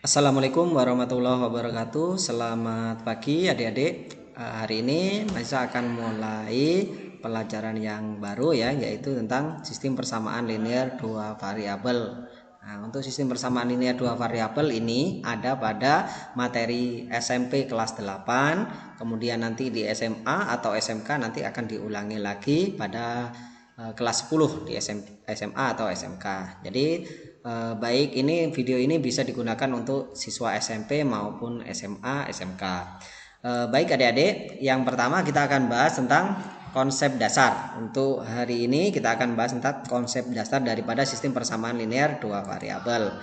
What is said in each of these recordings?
Assalamualaikum warahmatullahi wabarakatuh. Selamat pagi adik-adik. Hari ini Maisa akan mulai pelajaran yang baru ya, yaitu tentang sistem persamaan linear dua variabel. Nah, untuk sistem persamaan linear dua variabel ini ada pada materi SMP kelas 8, kemudian nanti di SMA atau SMK nanti akan diulangi lagi pada kelas 10 di SMA atau SMK. Jadi baik ini video ini bisa digunakan untuk siswa SMP maupun SMA, SMK. Baik adik-adik, yang pertama kita akan bahas tentang konsep dasar. Untuk hari ini kita akan bahas tentang konsep dasar daripada sistem persamaan linear dua variabel.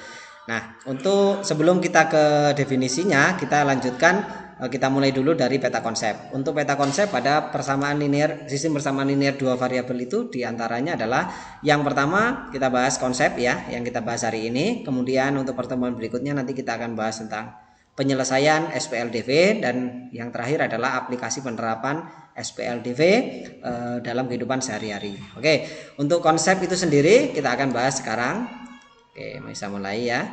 Nah, untuk sebelum kita ke definisinya, kita lanjutkan, kita mulai dulu dari peta konsep. Untuk peta konsep pada persamaan linear, sistem persamaan linear dua variabel itu diantaranya adalah yang pertama kita bahas konsep ya, yang kita bahas hari ini. Kemudian untuk pertemuan berikutnya nanti kita akan bahas tentang penyelesaian SPLDV, dan yang terakhir adalah aplikasi penerapan SPLDV dalam kehidupan sehari-hari. Oke, untuk konsep itu sendiri kita akan bahas sekarang. Oke, bisa mulai ya.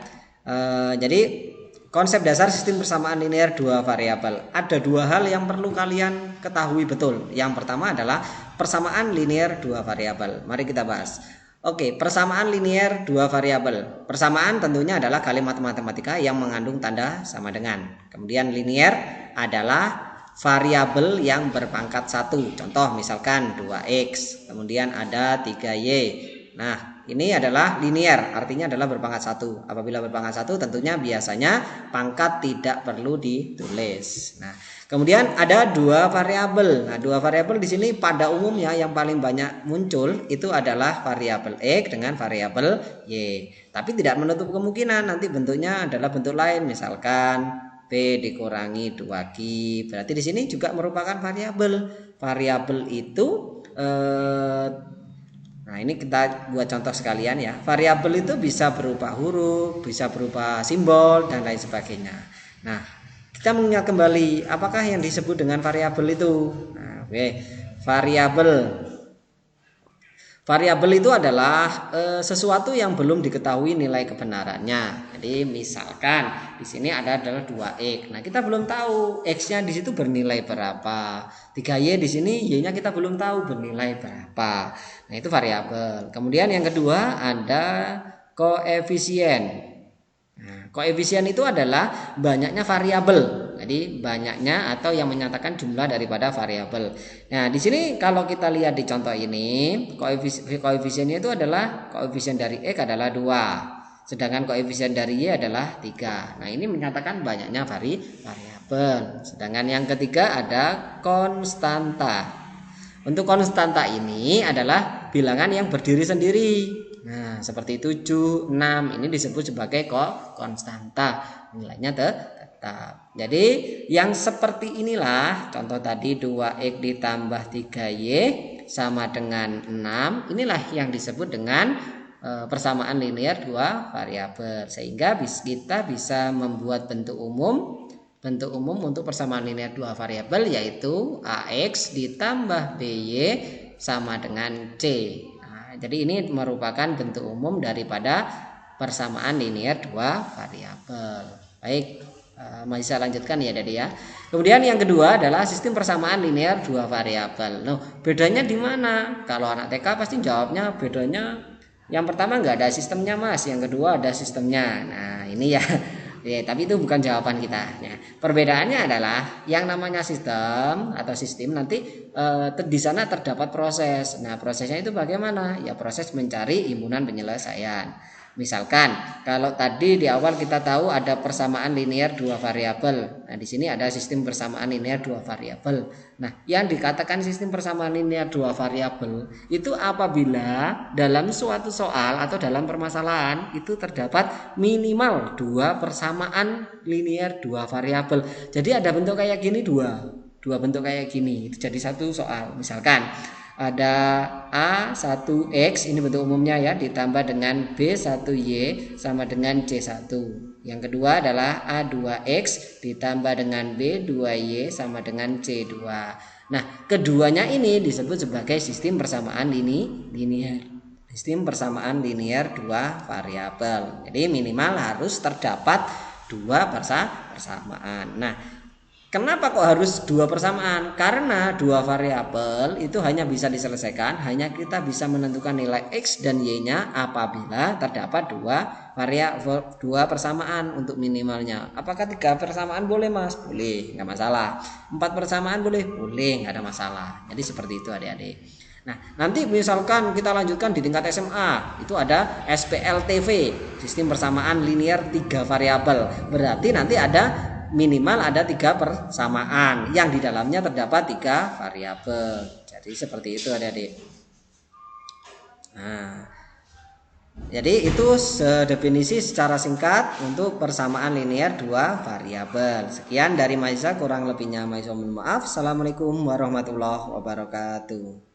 Jadi konsep dasar sistem persamaan linear dua variabel. Ada dua hal yang perlu kalian ketahui betul. Yang pertama adalah persamaan linear dua variabel. Mari kita bahas. Oke, persamaan linear dua variabel. Persamaan tentunya adalah kalimat matematika yang mengandung tanda sama dengan. Kemudian linear adalah variabel yang berpangkat 1. Contoh misalkan 2x, kemudian ada 3y. Nah, ini adalah linear, artinya adalah berpangkat 1. Apabila berpangkat 1 tentunya biasanya pangkat tidak perlu ditulis. Nah, kemudian ada dua variabel. Nah, dua variabel di sini pada umumnya yang paling banyak muncul itu adalah variabel x dengan variabel y. Tapi tidak menutup kemungkinan nanti bentuknya adalah bentuk lain, misalkan p dikurangi 2q. Berarti di sini juga merupakan variabel. Variabel itu nah, ini kita buat contoh sekalian ya. Variabel itu bisa berupa huruf, bisa berupa simbol, dan lain sebagainya. Nah, kita mengingat kembali apakah yang disebut dengan variabel itu. Nah, oke. Variabel itu adalah sesuatu yang belum diketahui nilai kebenarannya. Jadi misalkan di sini adalah 2x. Nah, kita belum tahu x-nya di situ bernilai berapa. 3y di sini y-nya kita belum tahu bernilai berapa. Nah, itu variabel. Kemudian yang kedua ada koefisien. Nah, koefisien itu adalah banyaknya variabel. Jadi banyaknya atau yang menyatakan jumlah daripada variabel. Nah, di sini kalau kita lihat di contoh ini, koefisiennya itu adalah koefisien dari x adalah 2. Sedangkan koefisien dari y adalah 3. Nah, ini menyatakan banyaknya variabel. Sedangkan yang ketiga ada konstanta. Untuk konstanta ini adalah bilangan yang berdiri sendiri. Nah, seperti 7, 6 ini disebut sebagai konstanta. Nilainya tetap. Jadi yang seperti inilah contoh tadi 2x ditambah 3y sama dengan 6. Inilah yang disebut dengan persamaan linear dua variabel. Sehingga kita bisa membuat bentuk umum untuk persamaan linear dua variabel, yaitu ax ditambah by sama dengan c. Nah, jadi ini merupakan bentuk umum daripada persamaan linear dua variabel. Baik, masih saya lanjutkan ya Dede ya. Kemudian yang kedua adalah sistem persamaan linear dua variabel. Nah, bedanya di mana? Kalau anak TK pasti jawabnya bedanya yang pertama nggak ada sistemnya Mas, yang kedua ada sistemnya. Nah, ini ya. Ya, tapi itu bukan jawaban kita. Nah, perbedaannya adalah yang namanya sistem atau sistem nanti di sana terdapat proses. Nah, prosesnya itu bagaimana? Ya, proses mencari himpunan penyelesaian. Misalkan kalau tadi di awal kita tahu ada persamaan linear dua variabel. Nah, di sini ada sistem persamaan linear dua variabel. Nah, yang dikatakan sistem persamaan linear dua variabel itu apabila dalam suatu soal atau dalam permasalahan itu terdapat minimal dua persamaan linear dua variabel. Jadi ada bentuk kayak gini dua bentuk kayak gini. Itu jadi satu soal. Misalkan ada A1X, ini bentuk umumnya ya, ditambah dengan B1Y sama dengan C1. Yang kedua adalah A2X ditambah dengan B2Y sama dengan C2. Nah, keduanya ini disebut sebagai sistem persamaan linear. Sistem persamaan linear dua variabel. Jadi minimal harus terdapat dua persamaan. Nah, kenapa kok harus dua persamaan? Karena dua variabel itu hanya bisa diselesaikan, hanya kita bisa menentukan nilai X dan Y-nya apabila terdapat dua persamaan untuk minimalnya. Apakah 3 persamaan boleh, Mas? Boleh, nggak masalah. 4 persamaan boleh? Boleh, nggak ada masalah. Jadi seperti itu adik-adik. Nah, nanti misalkan kita lanjutkan di tingkat SMA, itu ada SPLTV, sistem persamaan linear 3 variabel. Berarti nanti ada minimal ada 3 persamaan yang di dalamnya terdapat 3 variabel. Jadi seperti itu adik-adik. Nah, jadi itu definisi secara singkat untuk persamaan linear 2 variabel. Sekian dari Maisa, kurang lebihnya Maisa mohon maaf. Assalamualaikum warahmatullahi wabarakatuh.